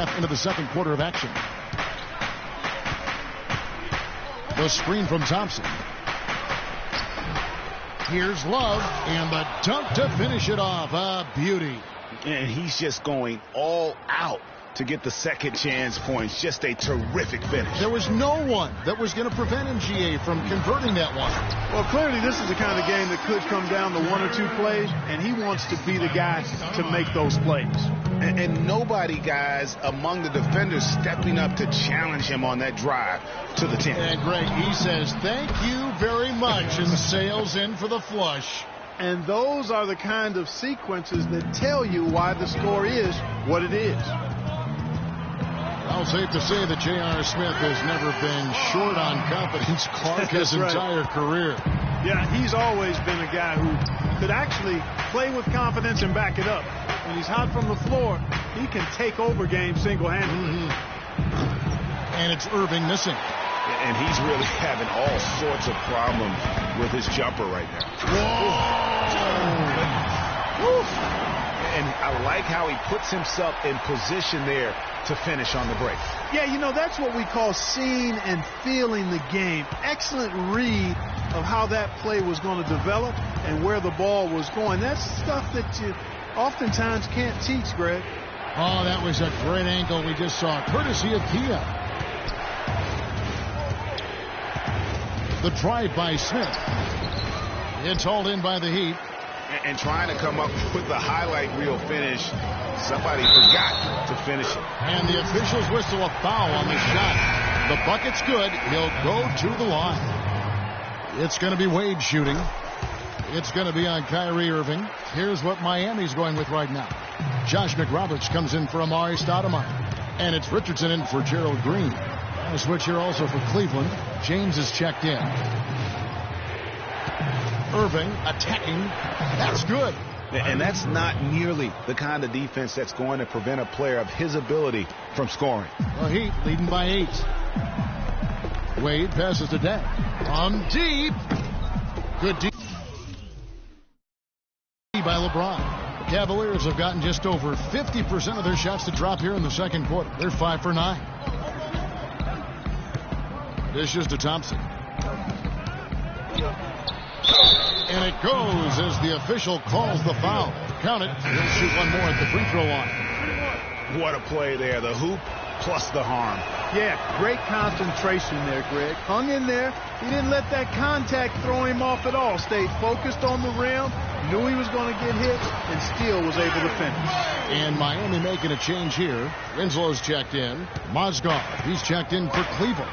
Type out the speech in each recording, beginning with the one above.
half into the second quarter of action. The screen from Thompson. Here's Love, and the dunk to finish it off. A beauty. And he's just going all out to get the second chance points. Just a terrific finish. There was no one that was going to prevent MGA from converting that one. Well, clearly this is the kind of game that could come down to one or two plays, and he wants to be the guy to make those plays. And nobody, guys, among the defenders stepping up to challenge him on that drive to the 10. And Greg, he says, thank you very much, and sails in for the flush. And those are the kind of sequences that tell you why the score is what it is. Well, safe to say that J.R. Smith has never been short on confidence. Clark his entire career. Yeah, he's always been a guy who could actually play with confidence and back it up. When he's hot from the floor, he can take over games single-handedly. And it's Irving missing. And he's really having all sorts of problems with his jumper right now. Whoa! And I like how he puts himself in position there to finish on the break. Yeah, you know, that's what we call seeing and feeling the game. Excellent read of how that play was going to develop and where the ball was going. That's stuff that you oftentimes can't teach, Greg. Oh, that was a great angle we just saw, courtesy of Kia. The drive by Smith. It's hauled in by the Heat. And trying to come up with the highlight reel finish, somebody forgot to finish it. And the officials whistle a foul on the shot. The bucket's good. He'll go to the line. It's going to be Wade shooting. It's going to be on Kyrie Irving. Here's what Miami's going with right now. Josh McRoberts comes in for Amari Stoudemire. And it's Richardson in for Gerald Green. A switch here also for Cleveland. James is checked in. Irving attacking. That's good. And that's not nearly the kind of defense that's going to prevent a player of his ability from scoring. Well, Heat leading by 8. Wade passes to Day. On deep. Good deep by LeBron. The Cavaliers have gotten just over 50% of their shots to drop here in the second quarter. They're 5 for 9. Dishes to Thompson. And it goes as the official calls the foul. Count it. He'll shoot one more at the free throw line. What a play there. The hoop plus the harm. Yeah, great concentration there, Greg. Hung in there. He didn't let that contact throw him off at all. Stayed focused on the rim. Knew he was going to get hit and still was able to finish. And Miami making a change here. Winslow's checked in. Mozgov, he's checked in for Cleveland.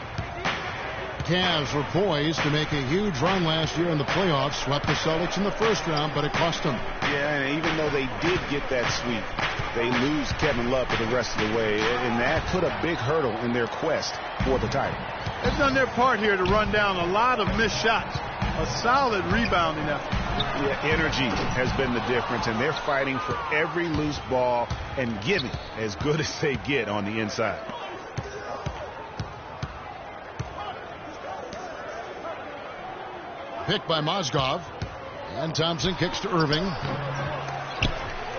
Cavs were poised to make a huge run last year in the playoffs. Swept the Celtics in the first round, but it cost them. Yeah, and even though they did get that sweep, they lose Kevin Love for the rest of the way. And that put a big hurdle in their quest for the title. They've done their part here to run down a lot of missed shots. A solid rebounding effort. Yeah, energy has been the difference, and they're fighting for every loose ball and giving as good as they get on the inside. Picked by Mozgov. And Thompson kicks to Irving.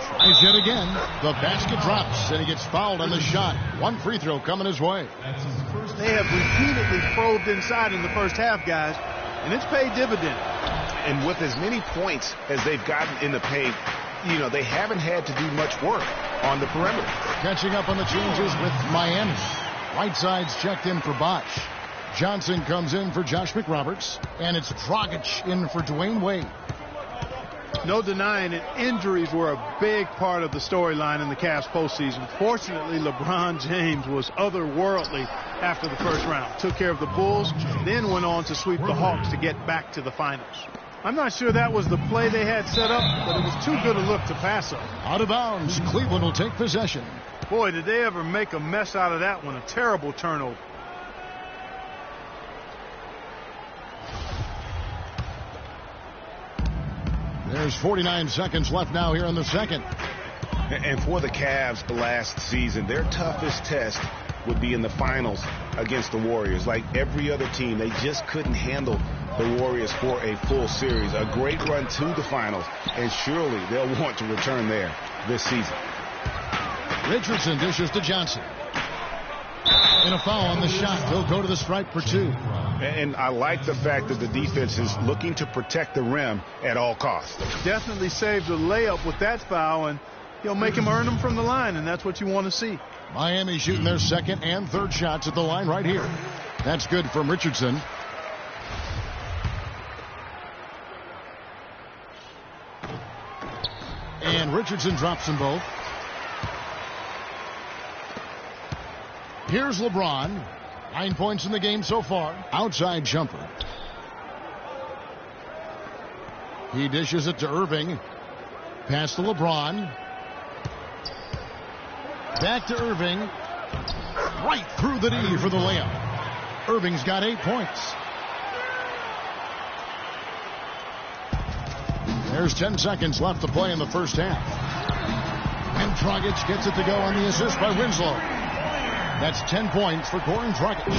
Tries yet again. The basket drops, and he gets fouled on the shot. One free throw coming his way. They have repeatedly probed inside in the first half, guys, and it's paid dividends. And with as many points as they've gotten in the paint, you know, they haven't had to do much work on the perimeter. Catching up on the changes with Miami. Whiteside's checked in for Bosh. Johnson comes in for Josh McRoberts, and it's Dragic in for Dwayne Wade. No denying it, injuries were a big part of the storyline in the Cavs postseason. Fortunately, LeBron James was otherworldly after the first round. Took care of the Bulls, then went on to sweep the Hawks to get back to the finals. I'm not sure that was the play they had set up, but it was too good a look to pass up. Out of bounds, Cleveland will take possession. Boy, did they ever make a mess out of that one. A terrible turnover. There's 49 seconds left now here in the second. And for the Cavs last season, their toughest test would be in the finals against the Warriors. Like every other team, they just couldn't handle the Warriors for a full series. A great run to the finals, and surely they'll want to return there this season. Richardson dishes to Johnson. And a foul on the shot. He'll go to the stripe for 2. And I like the fact that the defense is looking to protect the rim at all costs. Definitely saved a layup with that foul, and he'll make him earn them from the line, and that's what you want to see. Miami shooting their second and third shots at the line right here. That's good from Richardson. And Richardson drops them both. Here's LeBron. 9 points in the game so far. Outside jumper. He dishes it to Irving. Pass to LeBron. Back to Irving. Right through the D for the layup. Irving's got 8 points. There's 10 seconds left to play in the first half. And Dragic gets it to go on the assist by Winslow. That's 10 points for Goran Dragic.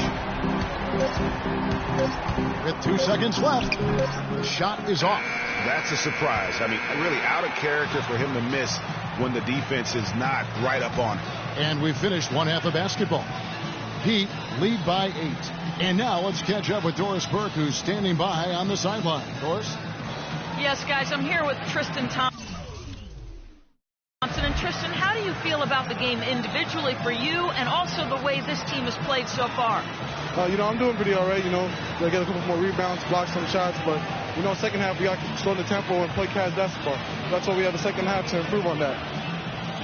With 2 seconds left, the shot is off. That's a surprise. I mean, really out of character for him to miss when the defense is not right up on him. And we've finished one half of basketball. Heat lead by 8. And now let's catch up with Doris Burke, who's standing by on the sideline. Doris? Yes, guys, I'm here with Tristan Thompson. And Tristan, how do you feel about the game individually for you and also the way this team has played so far? I'm doing pretty all right. I get a couple more rebounds, block some shots, but, second half we got to slow the tempo and play cash basketball. That's why we have the second half to improve on that.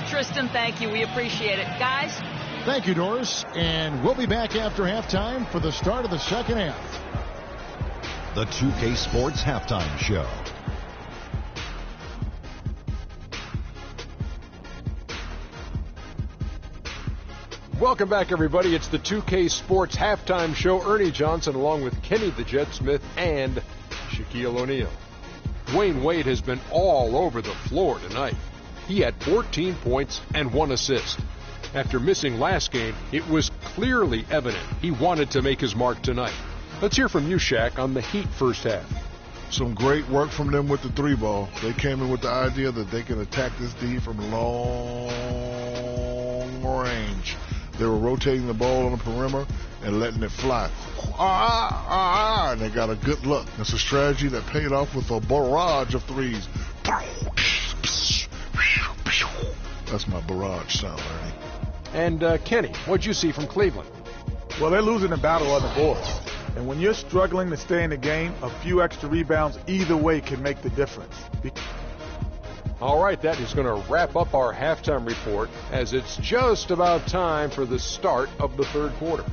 Tristan, thank you. We appreciate it. Guys? Thank you, Doris. And we'll be back after halftime for the start of the second half. The 2K Sports Halftime Show. Welcome back, everybody. It's the 2K Sports Halftime Show. Ernie Johnson along with Kenny the Jet Smith and Shaquille O'Neal. Dwayne Wade has been all over the floor tonight. He had 14 points and 1 assist. After missing last game, it was clearly evident he wanted to make his mark tonight. Let's hear from you, Shaq, on the Heat first half. Some great work from them with the 3 ball. They came in with the idea that they can attack this D from long range. They were rotating the ball on the perimeter and letting it fly. And they got a good look. That's a strategy that paid off with a barrage of threes. That's my barrage sound, Ernie. And Kenny, what'd you see from Cleveland? Well, they're losing the battle on the boards. And when you're struggling to stay in the game, a few extra rebounds either way can make the difference. All right, that is going to wrap up our halftime report as it's just about time for the start of the third quarter.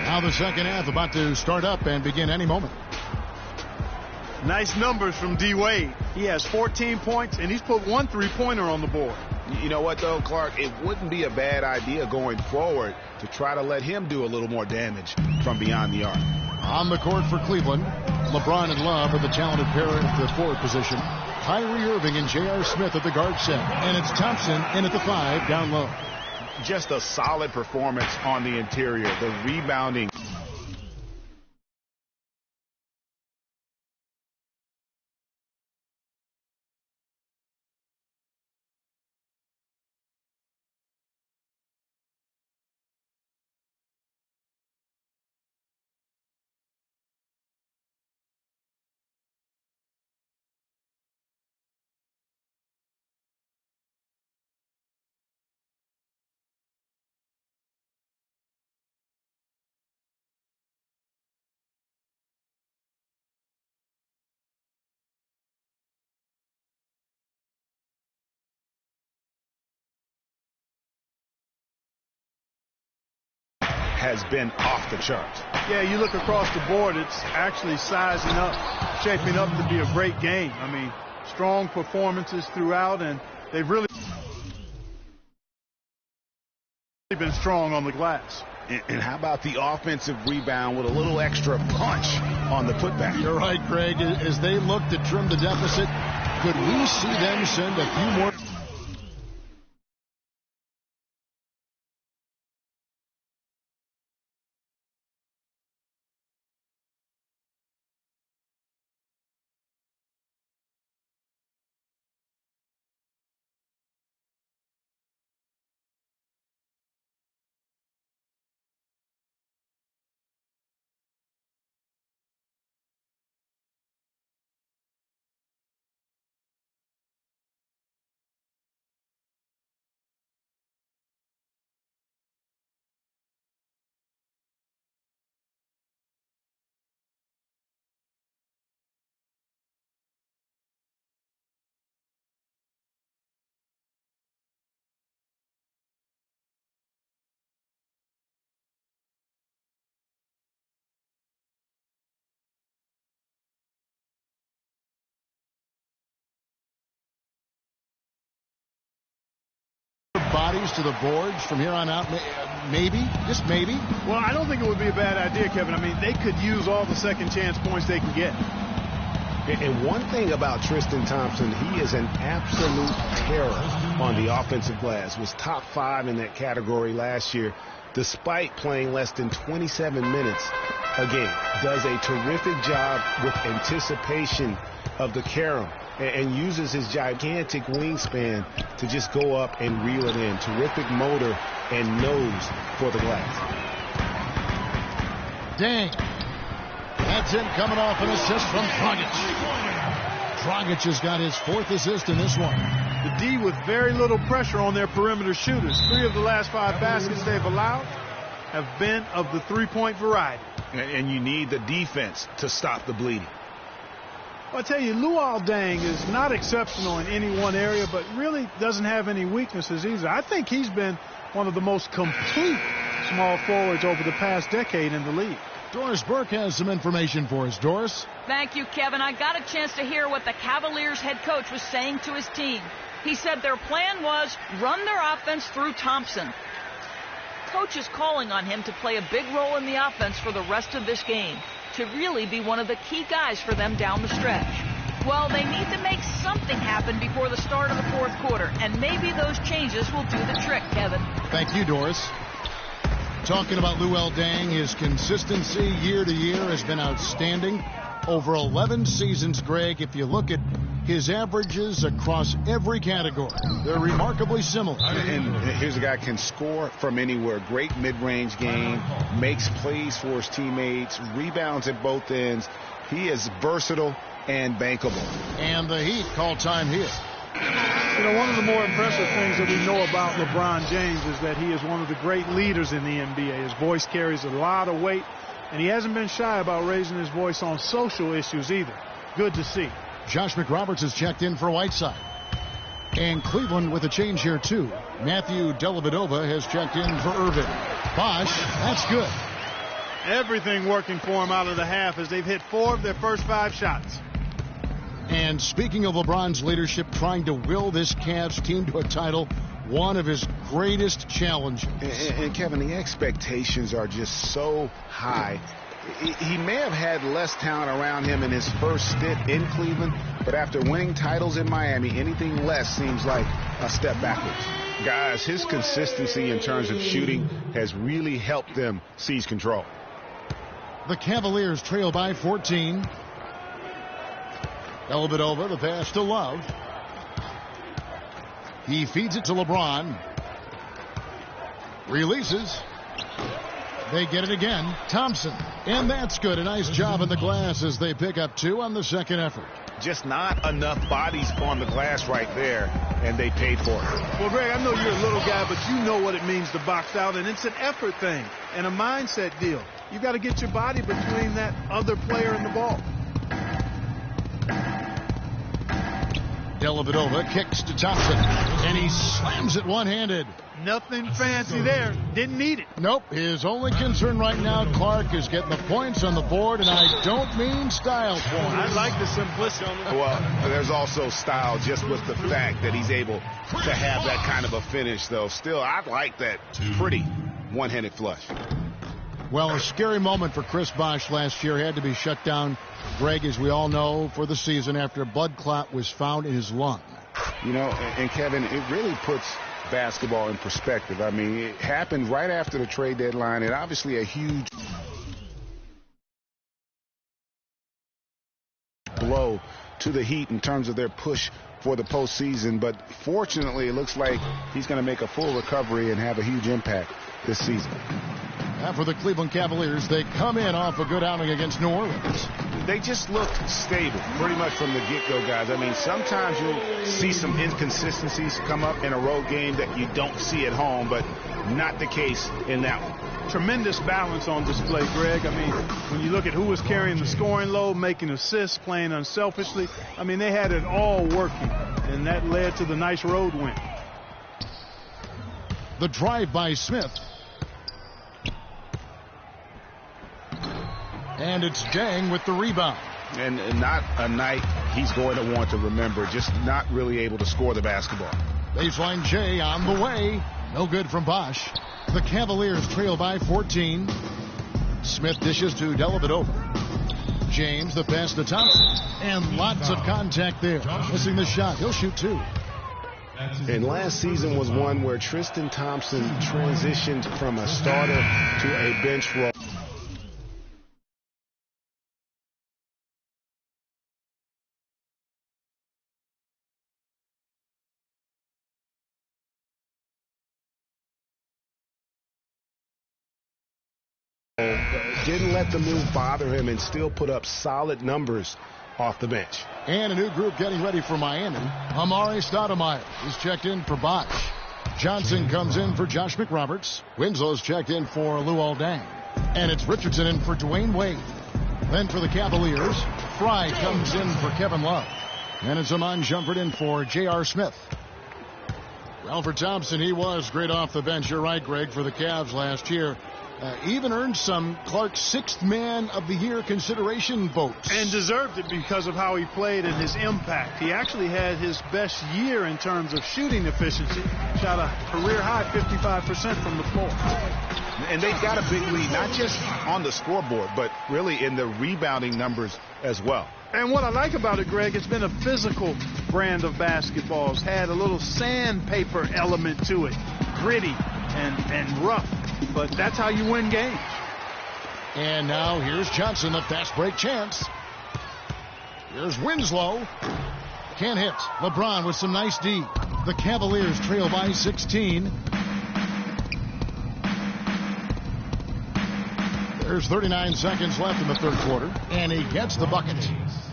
Now the second half about to start up and begin any moment. Nice numbers from D. Wade. He has 14 points, and he's put 1 3-pointer on the board. You know what, though, Clark? It wouldn't be a bad idea going forward to try to let him do a little more damage from beyond the arc. On the court for Cleveland, LeBron and Love are the talented pair at the forward position. Kyrie Irving and J.R. Smith at the guard set. And it's Thompson in at the 5 down low. Just a solid performance on the interior. The rebounding. Has been off the charts. Yeah, you look across the board, it's actually sizing up, shaping up to be a great game. I mean, strong performances throughout, and they've really been strong on the glass. And how about the offensive rebound with a little extra punch on the putback? You're right, Greg. As they look to trim the deficit, could we see them send a few more bodies to the boards from here on out? Maybe, just maybe. Well, I don't think it would be a bad idea, Kevin. I mean, they could use all the second chance points they can get. And one thing about Tristan Thompson, he is an absolute terror on the offensive glass. Was top 5 in that category last year, despite playing less than 27 minutes a game. Does a terrific job with anticipation of the carom and uses his gigantic wingspan to just go up and reel it in. Terrific motor and nose for the glass. Dang. That's it, coming off an assist from Dragic. Dragic has got his 4th assist in this one. The D with very little pressure on their perimeter shooters. 3 of the last 5 baskets they've allowed have been of the 3-point variety. And you need the defense to stop the bleeding. Well, I tell you, Luol Deng is not exceptional in any one area, but really doesn't have any weaknesses either. I think he's been one of the most complete small forwards over the past decade in the league. Doris Burke has some information for us. Doris? Thank you, Kevin. I got a chance to hear what the Cavaliers head coach was saying to his team. He said their plan was run their offense through Thompson. Coach is calling on him to play a big role in the offense for the rest of this game, to really be one of the key guys for them down the stretch. Well, they need to make something happen before the start of the 4th quarter, and maybe those changes will do the trick, Kevin. Thank you, Doris. Talking about Luol Deng, his consistency year to year has been outstanding. Over 11 seasons, Greg, if you look at his averages across every category, they're remarkably similar. And here's a guy can score from anywhere. Great mid-range game, makes plays for his teammates, rebounds at both ends. He is versatile and bankable. And the Heat call time here. You know, one of the more impressive things that we know about LeBron James is that he is one of the great leaders in the NBA. His voice carries a lot of weight, and he hasn't been shy about raising his voice on social issues either. Good to see. Josh McRoberts has checked in for Whiteside. And Cleveland with a change here, too. Matthew Dellavedova has checked in for Irvin. Bosch, that's good. Everything working for him out of the half as they've hit 4 of their first 5 shots. And speaking of LeBron's leadership, trying to will this Cavs team to a title, one of his greatest challenges. And Kevin, the expectations are just so high. He may have had less talent around him in his first stint in Cleveland, but after winning titles in Miami, anything less seems like a step backwards. Guys, his consistency in terms of shooting has really helped them seize control. The Cavaliers trail by 14. Dellavedova, the pass to Love. He feeds it to LeBron. Releases. They get it again. Thompson. And that's good. A nice job in the glass as they pick up 2 on the second effort. Just not enough bodies on the glass right there, and they paid for it. Well, Greg, I know you're a little guy, but you know what it means to box out, and it's an effort thing and a mindset deal. You got to get your body between that other player and the ball. Dellavedova kicks to Thompson, and he slams it one-handed. Nothing fancy there. Didn't need it. Nope. His only concern right now, Clark, is getting the points on the board, and I don't mean style points. I like the simplicity. Well, there's also style just with the fact that he's able to have that kind of a finish, though. Still, I like that pretty one-handed flush. Well, a scary moment for Chris Bosh last year. Had to be shut down, Greg, as we all know, for the season after a blood clot was found in his lung. You know, and Kevin, it really puts basketball in perspective. I mean, it happened right after the trade deadline, and obviously a huge blow to the Heat in terms of their push for the postseason. But fortunately, it looks like he's going to make a full recovery and have a huge impact this season. For the Cleveland Cavaliers, they come in off a good outing against New Orleans. They just looked stable pretty much from the get-go, guys. I mean, sometimes you'll see some inconsistencies come up in a road game that you don't see at home, but not the case in that one. Tremendous balance on display, Greg. I mean, when you look at who was carrying the scoring load, making assists, playing unselfishly, I mean, they had it all working, and that led to the nice road win. The drive by Smith. And it's Deng with the rebound. And not a night he's going to want to remember, just not really able to score the basketball. Baseline J on the way. No good from Bosch. The Cavaliers trail by 14. Smith dishes to Dellavedova. James, the pass to Thompson. And lots of contact there. Missing the shot. He'll shoot 2. And last season was one where Tristan Thompson transitioned from a starter to a bench role. Didn't let the move bother him and still put up solid numbers off the bench. And a new group getting ready for Miami. Amari Stoudemire is checked in for Bosch. Johnson comes in for Josh McRoberts. Winslow's checked in for Luol Deng. And it's Richardson in for Dwayne Wade. Then for the Cavaliers, Fry comes in for Kevin Love. And it's Amon Shumpert in for J.R. Smith. Well, for Thompson, he was great off the bench. You're right, Greg, for the Cavs last year. Even earned some Clark's 6th Man of the Year consideration votes. And deserved it because of how he played and his impact. He actually had his best year in terms of shooting efficiency. Shot a career-high 55% from the floor. And they've got a big lead, not just on the scoreboard, but really in the rebounding numbers as well. And what I like about it, Greg, it's been a physical brand of basketball. It's had a little sandpaper element to it. Gritty and rough. But that's how you win games. And now here's Johnson, the fast break chance. Here's Winslow. Can't hit. LeBron with some nice D. The Cavaliers trail by 16. There's 39 seconds left in the third quarter. And he gets the bucket.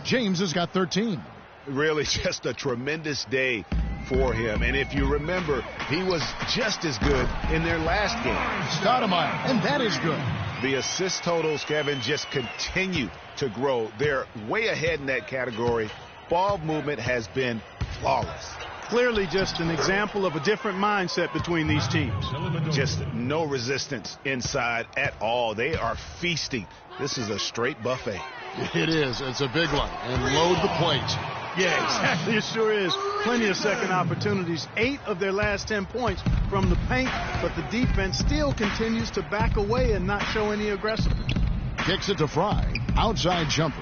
James has got 13. Really just a tremendous day for him. And if you remember, he was just as good in their last game. Stoudemire, and that is good. The assist totals, Kevin, just continue to grow. They're way ahead in that category. Ball movement has been flawless. Clearly just an example of a different mindset between these teams. Just no resistance inside at all. They are feasting. This is a straight buffet. It is. It's a big one. And load the plate. Yeah, exactly. It sure is. Plenty of second opportunities. 8 of their last 10 points from the paint, but the defense still continues to back away and not show any aggressiveness. Kicks it to Fry. Outside jumper.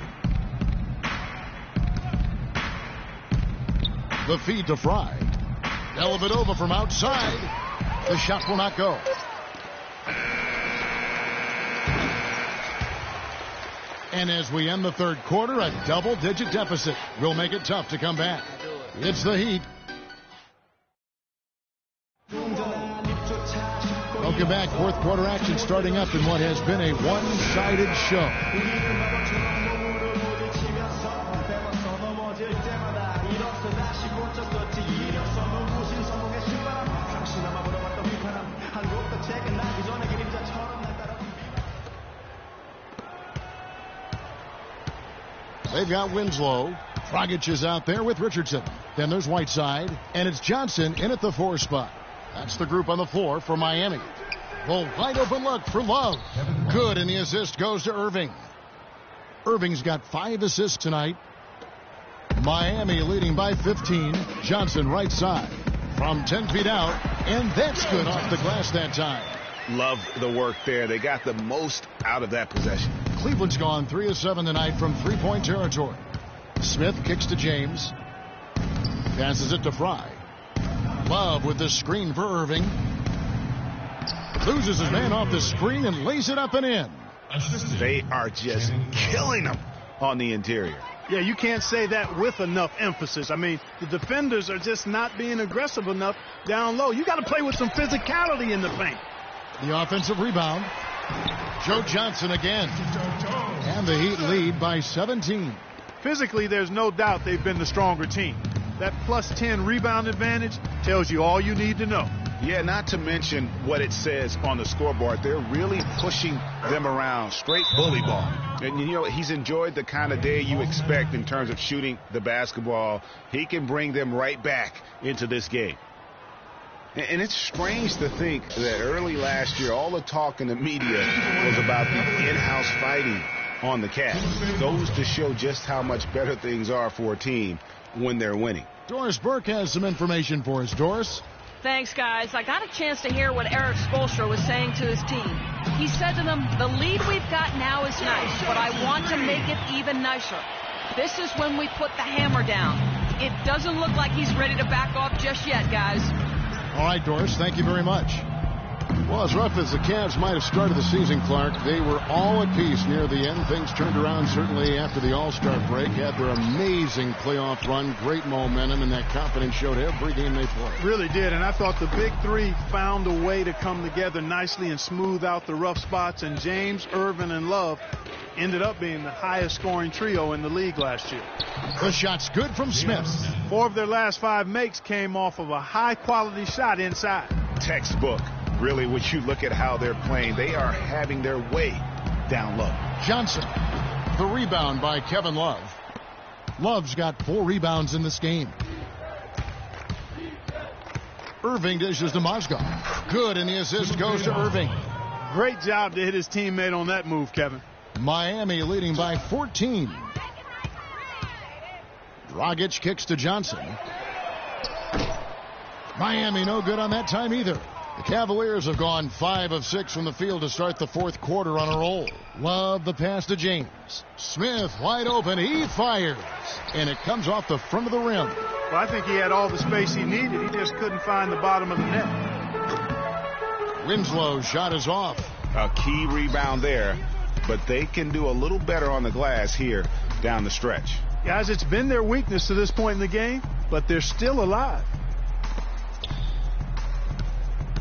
The feed to Fry. Dellavedova from outside. The shot will not go. And as we end the third quarter, a double-digit deficit will make it tough to come back. It's the Heat. Welcome back. Fourth quarter action starting up in what has been a one-sided show. They've got Winslow. Dragic is out there with Richardson. Then there's Whiteside. And it's Johnson in at the 4 spot. That's the group on the floor for Miami. The wide open look for Love. Good, and the assist goes to Irving. Irving's got 5 assists tonight. Miami leading by 15. Johnson right side. From 10 feet out. And that's good off the glass that time. Love the work there. They got the most out of that possession. Cleveland's gone 3 of 7 tonight from three-point territory. Smith kicks to James. Passes it to Fry. Love with the screen for Irving. Loses his man off the screen and lays it up and in. They are just killing them on the interior. Yeah, you can't say that with enough emphasis. I mean, the defenders are just not being aggressive enough down low. You got to play with some physicality in the paint. The offensive rebound. Joe Johnson again. And the Heat lead by 17. Physically, there's no doubt they've been the stronger team. That plus 10 rebound advantage tells you all you need to know. Yeah, not to mention what it says on the scoreboard. They're really pushing them around. Straight bully ball. And, you know, he's enjoyed the kind of day you expect in terms of shooting the basketball. He can bring them right back into this game. And it's strange to think that early last year, all the talk in the media was about the in-house fighting on the Cavs. Goes to show just how much better things are for a team when they're winning. Doris Burke has some information for us. Doris? Thanks, guys. I got a chance to hear what Eric Spoelstra was saying to his team. He said to them, the lead we've got now is nice, but I want to make it even nicer. This is when we put the hammer down. It doesn't look like he's ready to back off just yet, guys. All right, Doris, thank you very much. Well, as rough as the Cavs might have started the season, Clark, they were all at peace near the end. Things turned around certainly after the All-Star break. Had their amazing playoff run, great momentum, and that confidence showed every game they played. Really did, and I thought the big three found a way to come together nicely and smooth out the rough spots, and James, Irvin, and Love ended up being the highest scoring trio in the league last year. The shot's good from Smith. 4 of their last 5 makes came off of a high-quality shot inside. Textbook. Really, when you look at how they're playing, they are having their way down low. Johnson. The rebound by Kevin Love. Love's got 4 rebounds in this game. Irving dishes to Mozgov. Good, and the assist goes to Irving. Great job to hit his teammate on that move, Kevin. Miami leading by 14. Dragic kicks to Johnson. Miami no good on that time either. The Cavaliers have gone 5 of 6 from the field to start the 4th quarter on a roll. Love the pass to James. Smith wide open. He fires. And it comes off the front of the rim. Well, I think he had all the space he needed. He just couldn't find the bottom of the net. Winslow's shot is off. A key rebound there, but they can do a little better on the glass here down the stretch. Guys, it's been their weakness to this point in the game, but they're still alive.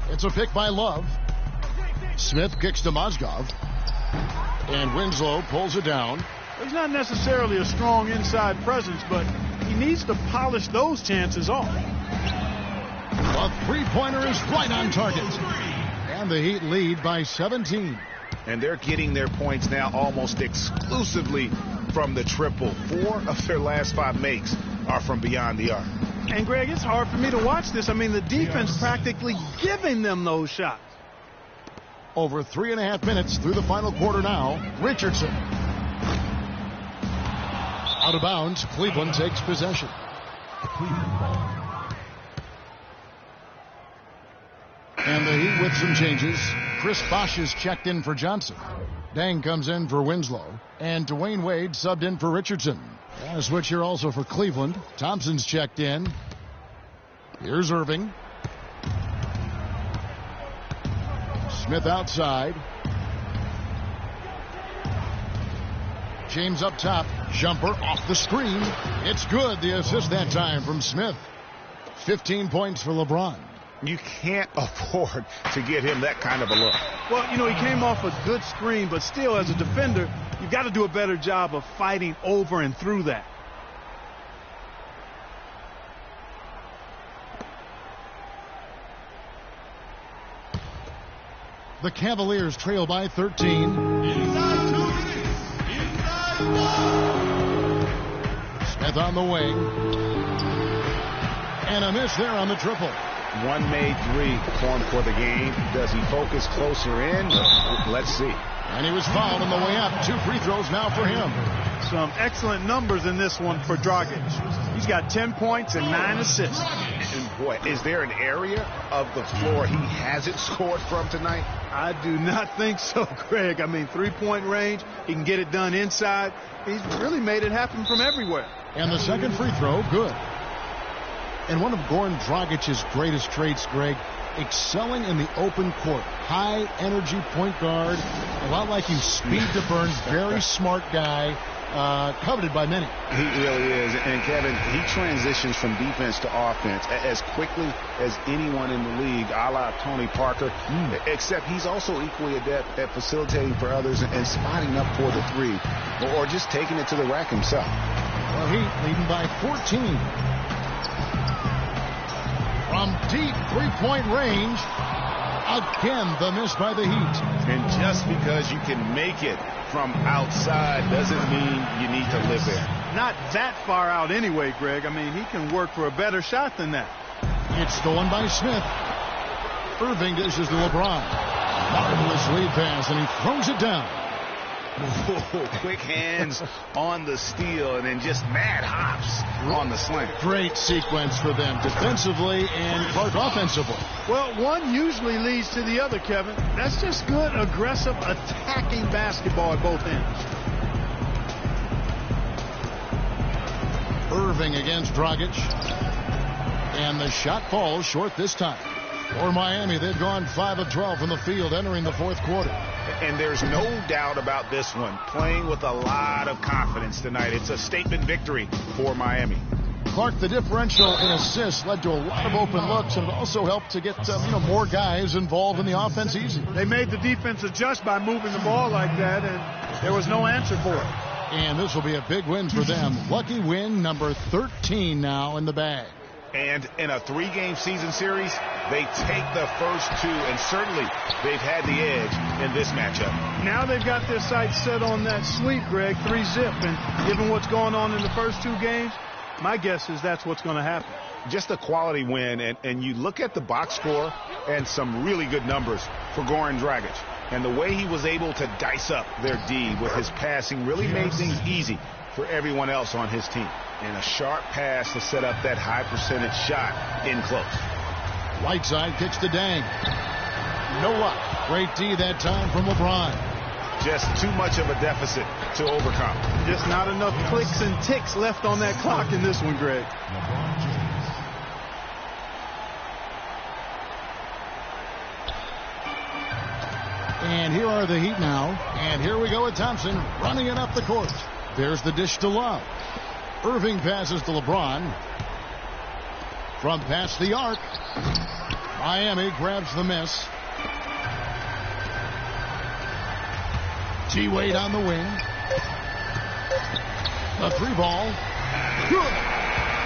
It's a pick by Love. Smith kicks to Mozgov. And Winslow pulls it down. He's not necessarily a strong inside presence, but he needs to polish those chances off. A three-pointer is right on target. And the Heat lead by 17. And they're getting their points now almost exclusively from the triple. 4 of their last 5 makes are from beyond the arc. And, Greg, it's hard for me to watch this. I mean, the defense practically giving them those shots. Over 3.5 minutes through the final quarter now. Richardson. Out of bounds. Cleveland takes possession. And the Heat with some changes. Chris Bosh is checked in for Johnson. Dang comes in for Winslow. And Dwayne Wade subbed in for Richardson. And a switch here also for Cleveland. Thompson's checked in. Here's Irving. Smith outside. James up top. Jumper off the screen. It's good. The assist that time from Smith. 15 points for LeBron. You can't afford to give him that kind of a look. Well, you know, he came off a good screen, but still, as a defender, you've got to do a better job of fighting over and through that. The Cavaliers trail by 13. Smith on the wing. And a miss there on the triple. 1 made 3 for him for the game. Does he focus closer in? Let's see. And he was fouled on the way up. 2 free throws now for him. Some excellent numbers in this one for Dragic. He's got 10 points and 9 assists. And boy, is there an area of the floor he hasn't scored from tonight? I do not think so, Greg. I mean, 3-point range. He can get it done inside. He's really made it happen from everywhere. And the second free throw, good. And one of Goran Dragic's greatest traits, Greg, excelling in the open court. High energy point guard, a lot like you, speed to burn, very smart guy, coveted by many. He really is. And Kevin, he transitions from defense to offense as quickly as anyone in the league, a la Tony Parker, except he's also equally adept at facilitating for others and spotting up for the 3 or just taking it to the rack himself. Well, Heat leading by 14. From deep 3-point range, again the miss by the Heat. And just because you can make it from outside doesn't mean you need to live there. Not that far out anyway, Greg. I mean, he can work for a better shot than that. It's stolen by Smith. Irving dishes to LeBron. Marvelous lead pass, and he throws it down. Quick hands on the steal and then just mad hops on the slant. Great sequence for them defensively and Clark offensively. Well, one usually leads to the other, Kevin. That's just good, aggressive, attacking basketball at both ends. Irving against Dragic. And the shot falls short this time. For Miami, they've gone 5 of 12 from the field entering the fourth quarter. And there's no doubt about this one. Playing with a lot of confidence tonight. It's a statement victory for Miami. Clark, the differential in assists led to a lot of open looks, and it also helped to get more guys involved in the offense easy. They made the defense adjust by moving the ball like that, and there was no answer for it. And this will be a big win for them. Lucky win number 13 now in the bag. And in a 3-game season series, they take the first 2, and certainly they've had the edge in this matchup. Now they've got their sights set on that sweep, Greg, 3-zip. And given what's going on in the first 2 games, my guess is that's what's going to happen. Just a quality win, and you look at the box score and some really good numbers for Goran Dragic. And the way he was able to dice up their D with his passing really made things easy for everyone else on his team. And a sharp pass to set up that high percentage shot in close. Whiteside kicks to Dang. No luck. Great D that time from LeBron. Just too much of a deficit to overcome. Just not enough clicks and ticks left on that clock in this one, Greg. And here are the Heat now. And here we go with Thompson running it up the court. There's the dish to Love. Irving passes to LeBron. From past the arc. Miami grabs the miss. T-Wade on the wing. The 3-ball. Good.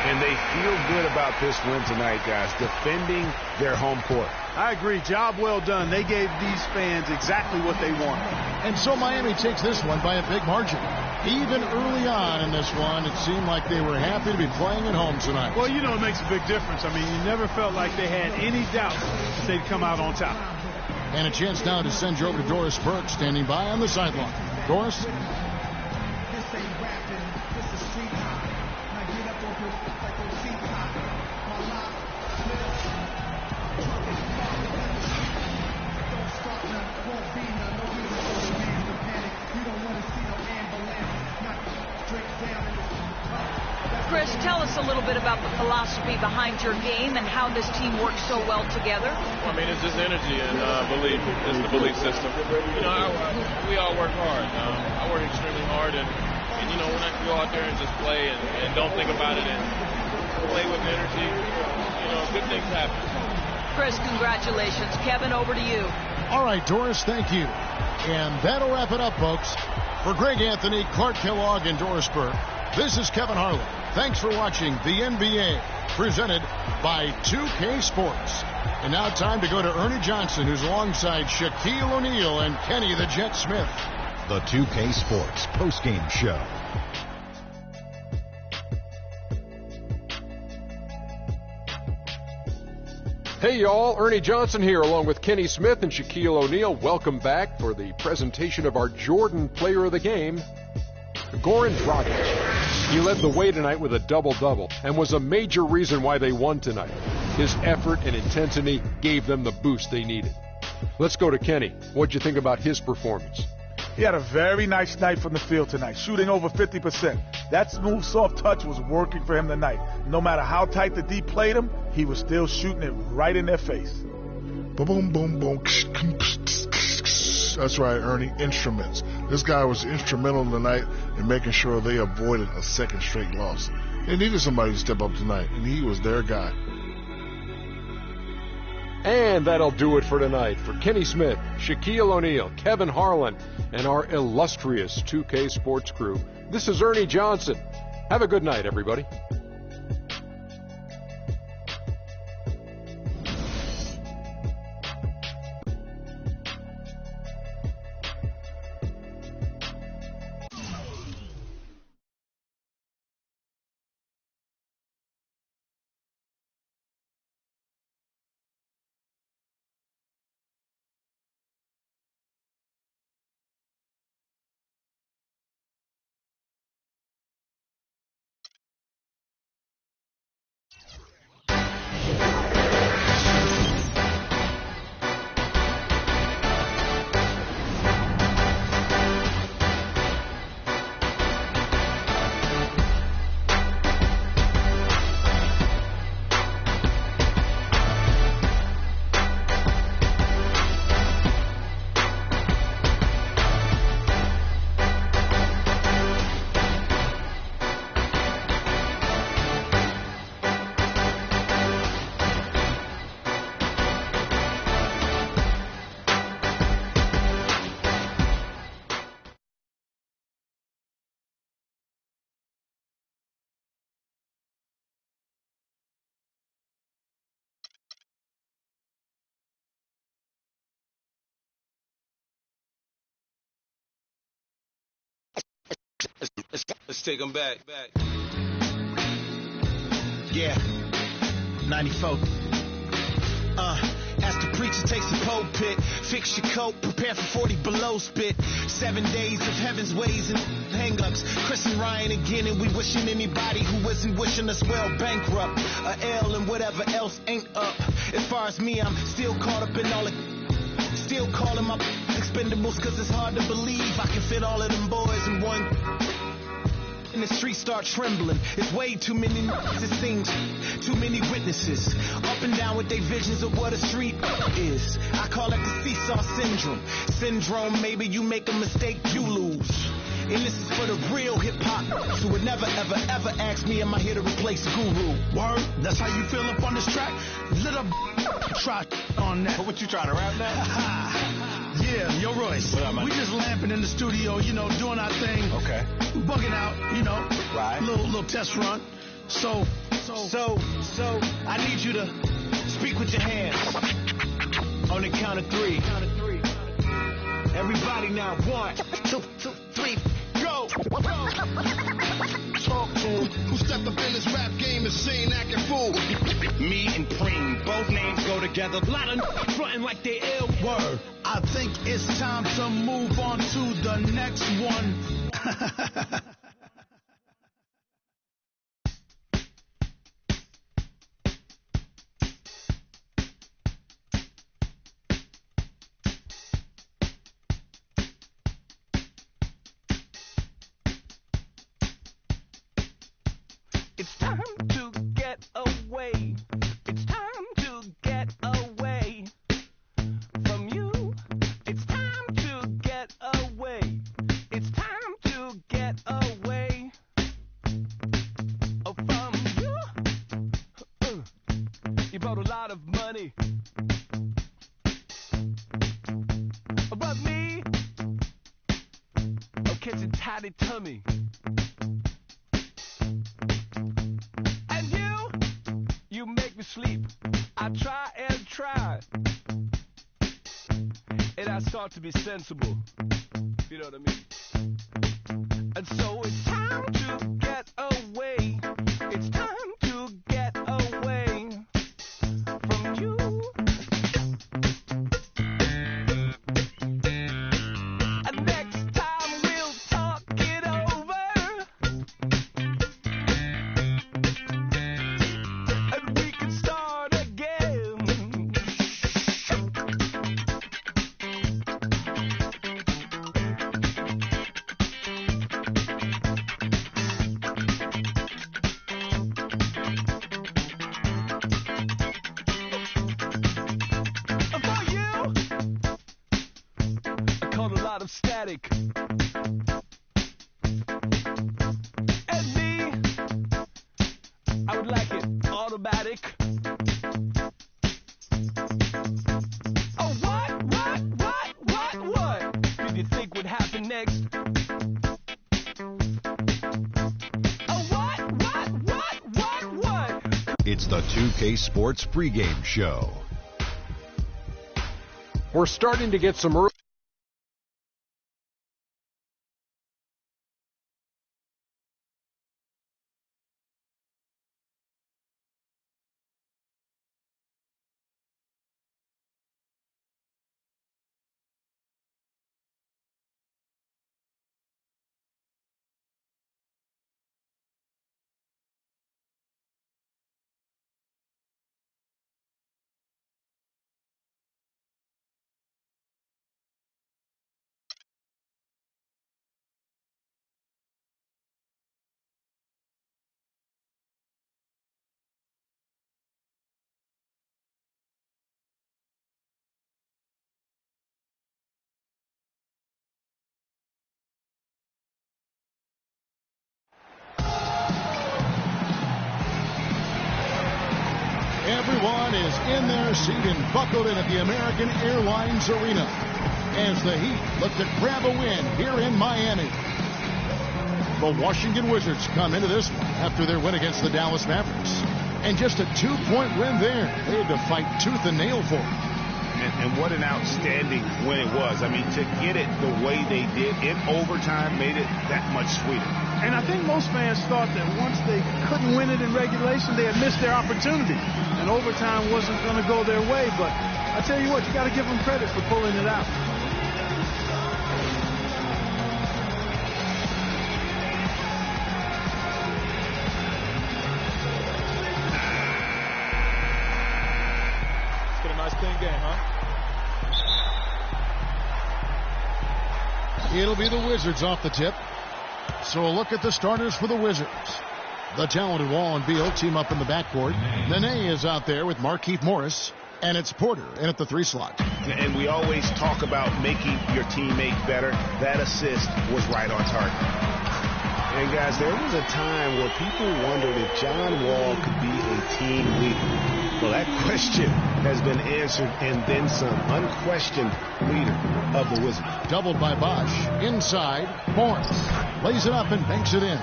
And they feel good about this win tonight, guys, defending their home court. I agree. Job well done. They gave these fans exactly what they want. And so Miami takes this one by a big margin. Even early on in this one, it seemed like they were happy to be playing at home tonight. Well, it makes a big difference. I mean, you never felt like they had any doubt that they'd come out on top. And a chance now to send you over to Doris Burke, standing by on the sideline. Doris? Chris, tell us a little bit about the philosophy behind your game and how this team works so well together. Well, I mean, it's just energy and belief. It's the belief system. We all work hard. I work extremely hard, and when I can go out there and just play and don't think about it and play with energy, good things happen. Chris, congratulations. Kevin, over to you. All right, Doris, thank you. And that'll wrap it up, folks. For Greg Anthony, Clark Kellogg, and Doris Burke, this is Kevin Harlan. Thanks for watching the NBA, presented by 2K Sports. And now time to go to Ernie Johnson, who's alongside Shaquille O'Neal and Kenny the Jet Smith. The 2K Sports postgame show. Hey, y'all. Ernie Johnson here, along with Kenny Smith and Shaquille O'Neal. Welcome back for the presentation of our Jordan Player of the Game, Goran Dragic. He led the way tonight with a double-double and was a major reason why they won tonight. His effort and intensity gave them the boost they needed. Let's go to Kenny. What'd you think about his performance? He had a very nice night from the field tonight, shooting over 50%. That smooth, soft touch was working for him tonight. No matter how tight the D played him, he was still shooting it right in their face. Boom, boom, boom. That's right, Ernie. Instruments. This guy was instrumental tonight in making sure they avoided a second straight loss. They needed somebody to step up tonight, and he was their guy. And that'll do it for tonight. For Kenny Smith, Shaquille O'Neal, Kevin Harlan, and our illustrious 2K Sports crew, this is Ernie Johnson. Have a good night, everybody. Let's take them back. Yeah, 94. As the preacher takes the pulpit, fix your coat, prepare for 40 below spit. 7 days of heaven's ways and hang-ups. Chris and Ryan again, and we wishing anybody who isn't wishing us well bankrupt. A L and whatever else ain't up. As far as me, I'm still caught up in all the... Still calling my expendables, cause it's hard to believe I can fit all of them boys in one... And the streets start trembling. It's way too many it seems. Too many witnesses. Up and down with their visions of what a street is. I call it the seesaw syndrome. Maybe you make a mistake, you lose. And this is for the real hip-hop who would never, ever, ever ask me, am I here to replace Guru? Word? That's how you feel up on this track? Little try on that. What you trying to rap now? Yeah, yo, Royce. We just lamping in the studio, you know, doing our thing. Okay. Bugging out, you know. Right. Little test run. So, I need you to speak with your hands. On the count of 3. Everybody now, 1, 2, 3, go! Talk to him. Who stepped up in this rap game and seen acting fool? Me and Preem, both names go together. A lot of frontin' like they ill. Word. I think it's time to move on to the next one. It's time to get away. It's time to get away from you. It's time to get away. It's time to get away from you. You brought a lot of money. But me, I'm catching tiny tummy. You make me sleep. I try and try. And I start to be sensible. You know what I mean? And so it's time to get away. It's time to get away from you. And next time we'll talk it over. Static. And me, I would like it automatic. Oh, what? Did you think would happen next? Oh, what? It's the 2K Sports pregame show. We're starting to get some early. Everyone is in their seat and buckled in at the American Airlines Arena as the Heat look to grab a win here in Miami. The Washington Wizards come into this one after their win against the Dallas Mavericks. And just a 2-point win there. They had to fight tooth and nail for it. And what an outstanding win it was. I mean, to get it the way they did in overtime made it that much sweeter. And I think most fans thought that once they couldn't win it in regulation, they had missed their opportunity. And overtime wasn't going to go their way. But I tell you what, you got to give them credit for pulling it out. It's been a nice clean game, huh? It'll be the Wizards off the tip. So a look at the starters for the Wizards. The talented Wall and Beal team up in the backcourt. Nene is out there with Markieff Morris. And it's Porter in at the 3 slot. And we always talk about making your teammate better. That assist was right on target. And guys, there was a time where people wondered if John Wall could be a team leader. Well, that question has been answered and then some. Unquestioned leader of the Wizards. Doubled by Bosch. Inside, Morris lays it up and banks it in.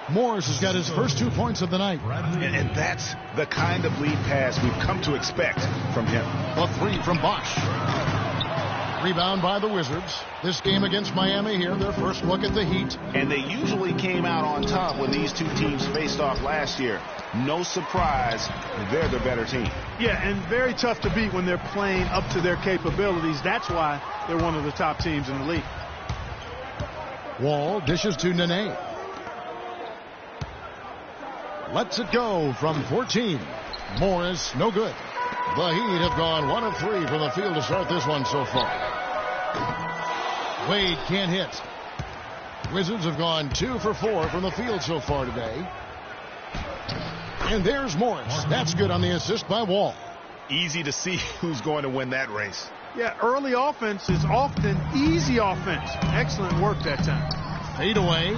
Morris has got his first 2 points of the night. And that's the kind of lead pass we've come to expect from him. A 3 from Bosch. Rebound by the Wizards. This game against Miami here, their first look at the Heat. And they usually came out on top when these two teams faced off last year. No surprise, they're the better team. Yeah, and very tough to beat when they're playing up to their capabilities. That's why they're one of the top teams in the league. Wall dishes to Nene. Lets it go from 14. Morris, no good. The Heat have gone 1 of 3 from the field to start this one so far. Wade can't hit. Wizards have gone 2 for 4 from the field so far today. And there's Morris. That's good on the assist by Wall. Easy to see who's going to win that race. Yeah, early offense is often easy offense. Excellent work that time. Fade away.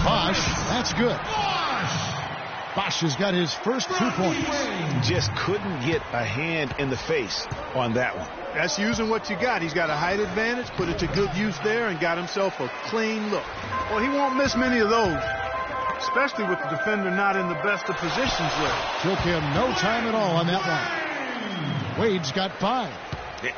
Bosch, that's good. Bosch has got his first 2 points. Just couldn't get a hand in the face on that one. That's using what you got. He's got a height advantage, put it to good use there, and got himself a clean look. Well, he won't miss many of those, especially with the defender not in the best of positions there. Took him no time at all on that one. Wade's got 5.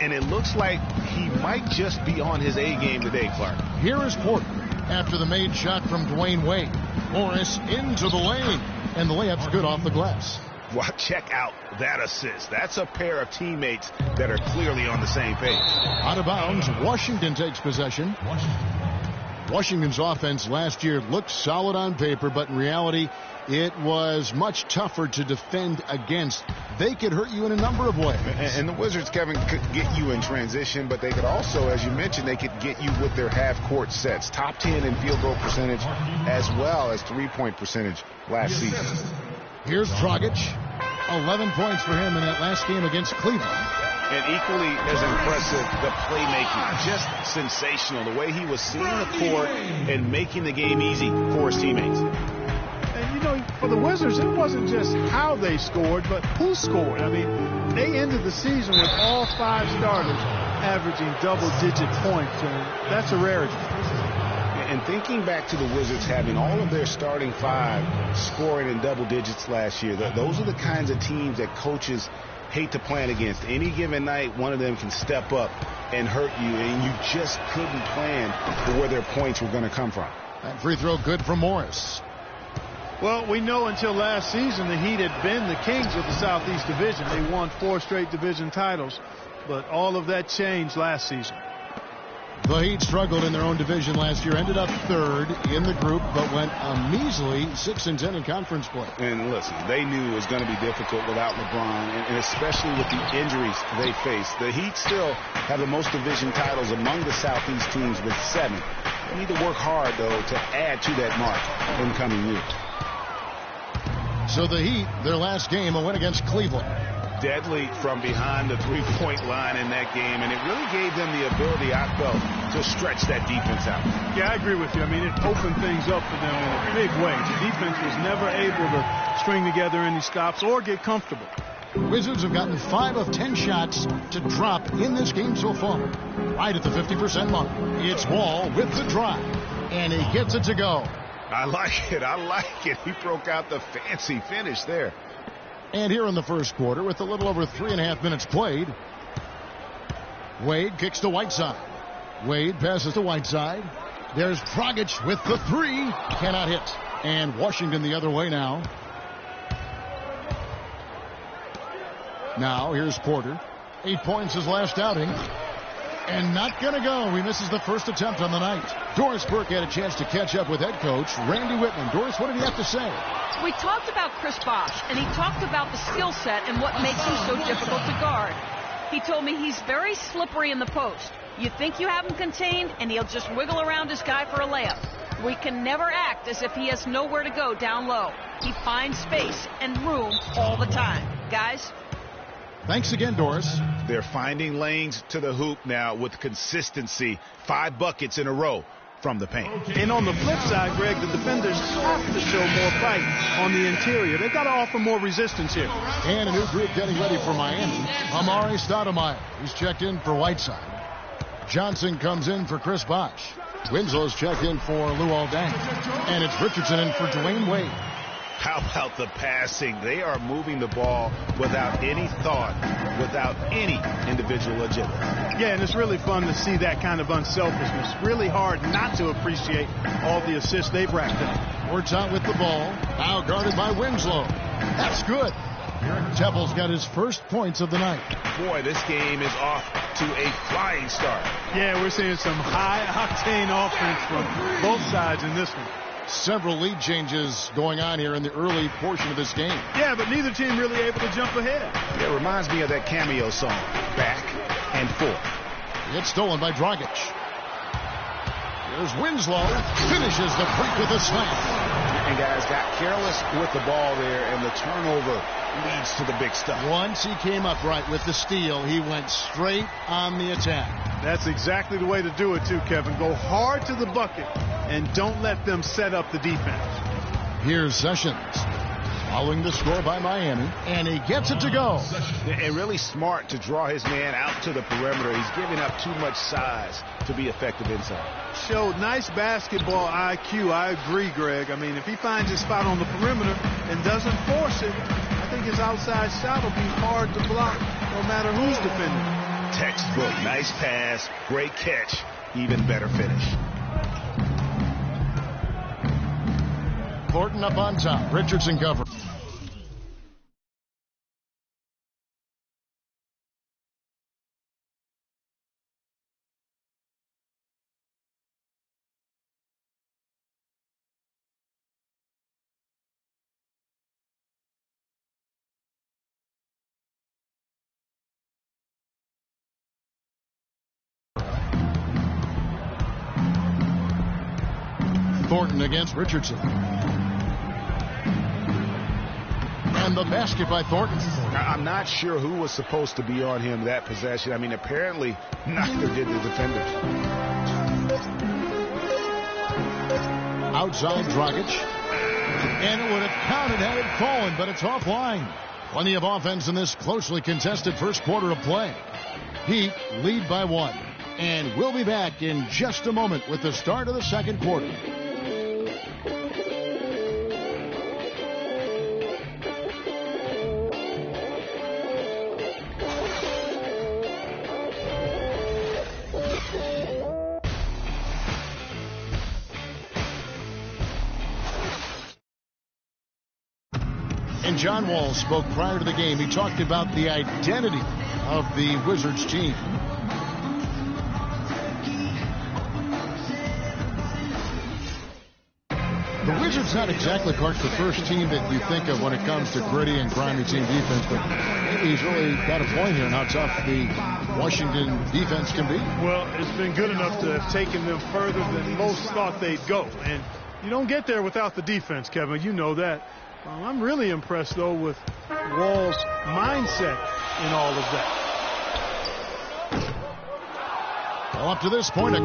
And it looks like he might just be on his A game today, Clark. Here is Porter after the made shot from Dwayne Wade. Morris into the lane. And the layup's good off the glass. Well, check out that assist. That's a pair of teammates that are clearly on the same page. Out of bounds, Washington takes possession. Washington's offense last year looked solid on paper, but in reality, it was much tougher to defend against. They could hurt you in a number of ways. And the Wizards, Kevin, could get you in transition, but they could also, as you mentioned, they could get you with their half-court sets. Top 10 in field goal percentage as well as three-point percentage last season. Here's Dragic. 11 points for him in that last game against Cleveland. And equally as impressive, the playmaking. Just sensational. The way he was seeing the court and making the game easy for his teammates. And, you know, for the Wizards, it wasn't just how they scored, but who scored. I mean, they ended the season with all 5 starters averaging double-digit points, and that's a rarity. And thinking back to the Wizards having all of their starting 5 scoring in double digits last year, those are the kinds of teams that coaches hate to plan against. Any given night, one of them can step up and hurt you, and you just couldn't plan for where their points were going to come from. That free throw good for Morris. Well, we know until last season the Heat had been the kings of the Southeast Division. They won 4 straight division titles, but all of that changed last season. The Heat struggled in their own division last year, ended up 3rd in the group, but went a measly 6-10 in conference play. And listen, they knew it was going to be difficult without LeBron, and especially with the injuries they faced. The Heat still have the most division titles among the Southeast teams with 7. They need to work hard, though, to add to that mark in coming years. So the Heat, their last game, a win against Cleveland. Deadly from behind the three-point line in that game, and it really gave them the ability, I felt, to stretch that defense out. Yeah, I agree with you. I mean, it opened things up for them in a big way. The defense was never able to string together any stops or get comfortable. Wizards have gotten 5 of 10 shots to drop in this game so far. Right at the 50% mark. It's Wall with the drive, and he gets it to go. I like it. I like it. He broke out the fancy finish there. And here in the first quarter, with a little over 3.5 minutes played, Wade kicks to Whiteside. Wade passes to Whiteside. There's Dragic with the three. Cannot hit. And Washington the other way now. Now here's Porter. 8 points his last outing. And not going to go. He misses the first attempt on the night. Doris Burke had a chance to catch up with head coach Randy Whitman. Doris, what did he have to say? We talked about Chris Bosh, and he talked about the skill set and what makes him so difficult to guard. He told me he's very slippery in the post. You think you have him contained, and he'll just wiggle around his guy for a layup. We can never act as if he has nowhere to go down low. He finds space and room all the time. Guys? Thanks again, Doris. They're finding lanes to the hoop now with consistency. 5 buckets in a row from the paint. And on the flip side, Greg, the defenders have to show more fight on the interior. They've got to offer more resistance here. And a new group getting ready for Miami. Amari Stoudemire, who's checked in for Whiteside. Johnson comes in for Chris Bosh. Winslow's checked in for Luol Deng. And it's Richardson in for Dwayne Wade. How about the passing? They are moving the ball without any thought, without any individual agenda. Yeah, and it's really fun to see that kind of unselfishness. Really hard not to appreciate all the assists they've racked up. Works out with the ball. Now guarded by Winslow. That's good. Temple's got his first points of the night. Boy, this game is off to a flying start. Yeah, we're seeing some high-octane offense from both sides in this one. Several lead changes going on here in the early portion of this game. Yeah, but neither team really able to jump ahead. It reminds me of that cameo song, Back and Forth. It's stolen by Dragic. Here's Winslow. Finishes the break with a slam. And guys got careless with the ball there, and the turnover leads to the big stuff. Once he came up right with the steal, he went straight on the attack. That's exactly the way to do it, too, Kevin. Go hard to the bucket and don't let them set up the defense. Here's Sessions. Following the score by Miami, and he gets it to go. And really smart to draw his man out to the perimeter. He's giving up too much size to be effective inside. Showed nice basketball IQ. I agree, Greg. I mean, if he finds his spot on the perimeter and doesn't force it, I think his outside shot will be hard to block no matter who's defending. Textbook. Nice pass. Great catch. Even better finish. Thornton up on top. Richardson cover. Thornton against Richardson. And the basket by Thornton. I'm not sure who was supposed to be on him that possession. I mean, apparently neither did the defenders. Outside Dragic. And it would have counted had it fallen, but it's offline. Plenty of offense in this closely contested first quarter of play. Heat lead by 1. And we'll be back in just a moment with the start of the second quarter. And John Wall spoke prior to the game. He talked about the identity of the Wizards team. The Wizards not exactly, Clark, the first team that you think of when it comes to gritty and grimy team defense, but maybe he's really got a point here on how tough the Washington defense can be. Well, it's been good enough to have taken them further than most thought they'd go. And you don't get there without the defense, Kevin. You know that. I'm really impressed, though, with Wall's mindset in all of that. Well, up to this point,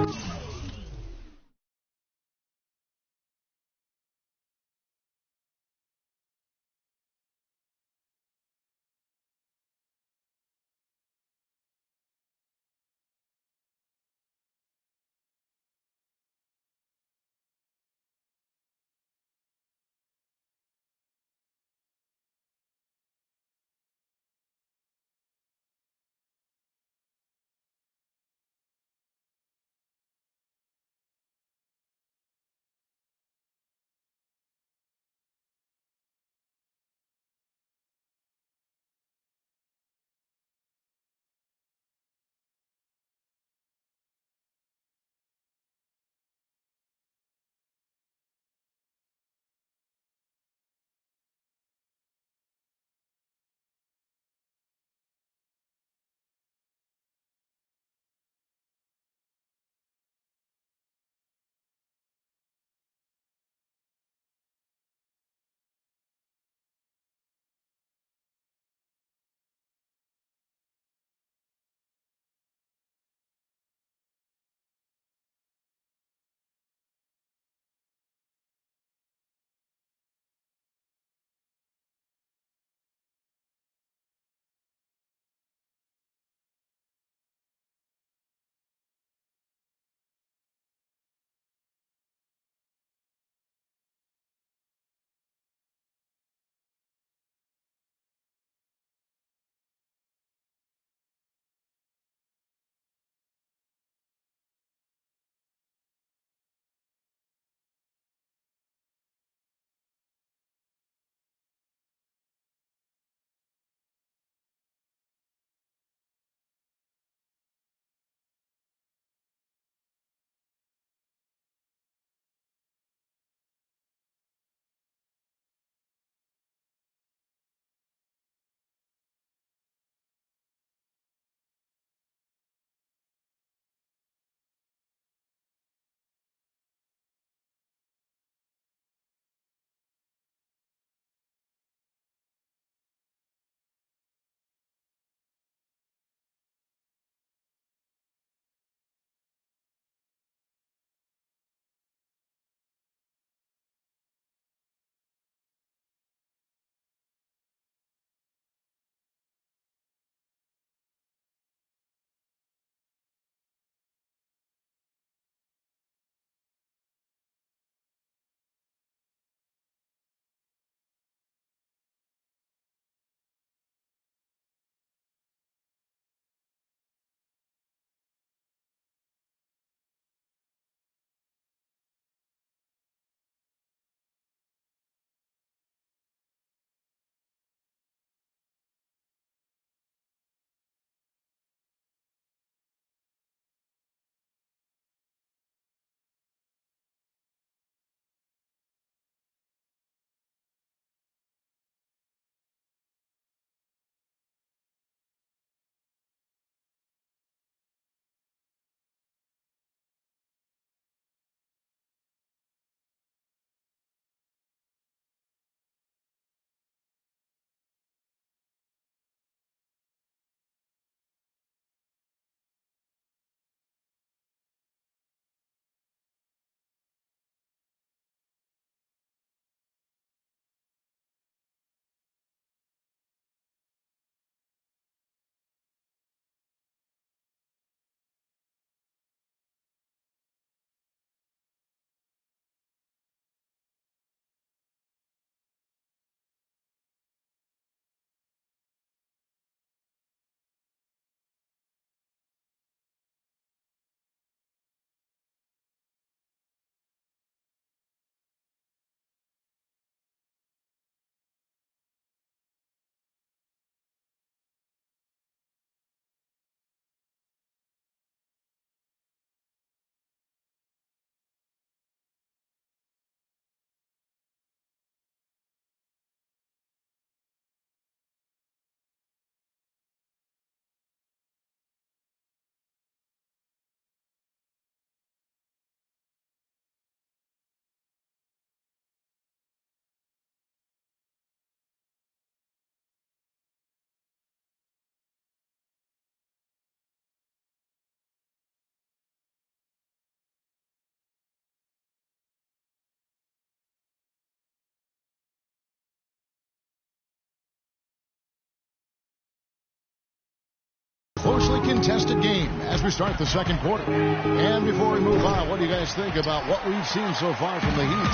contested game as we start the second quarter. And before we move on, what do you guys think about what we've seen so far from the Heat?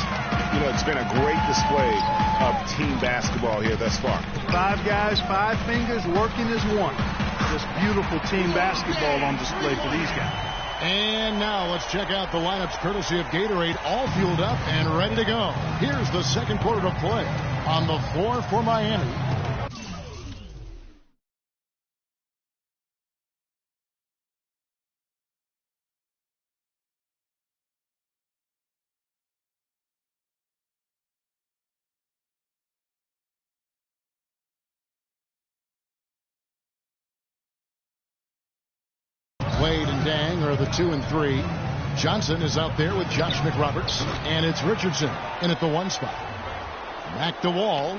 You know, it's been a great display of team basketball here thus far. 5 guys, 5 fingers working as one. Just beautiful team basketball on display for these guys. And now let's check out the lineups courtesy of Gatorade, all fueled up and ready to go. Here's the second quarter of play on the floor for Miami. Wade and Dang are the 2 and 3. Johnson is out there with Josh McRoberts, and it's Richardson in at the 1 spot. Back to Wall.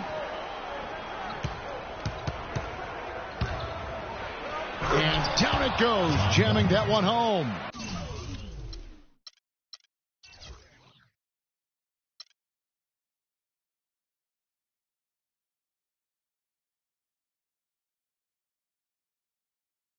And down it goes, jamming that one home.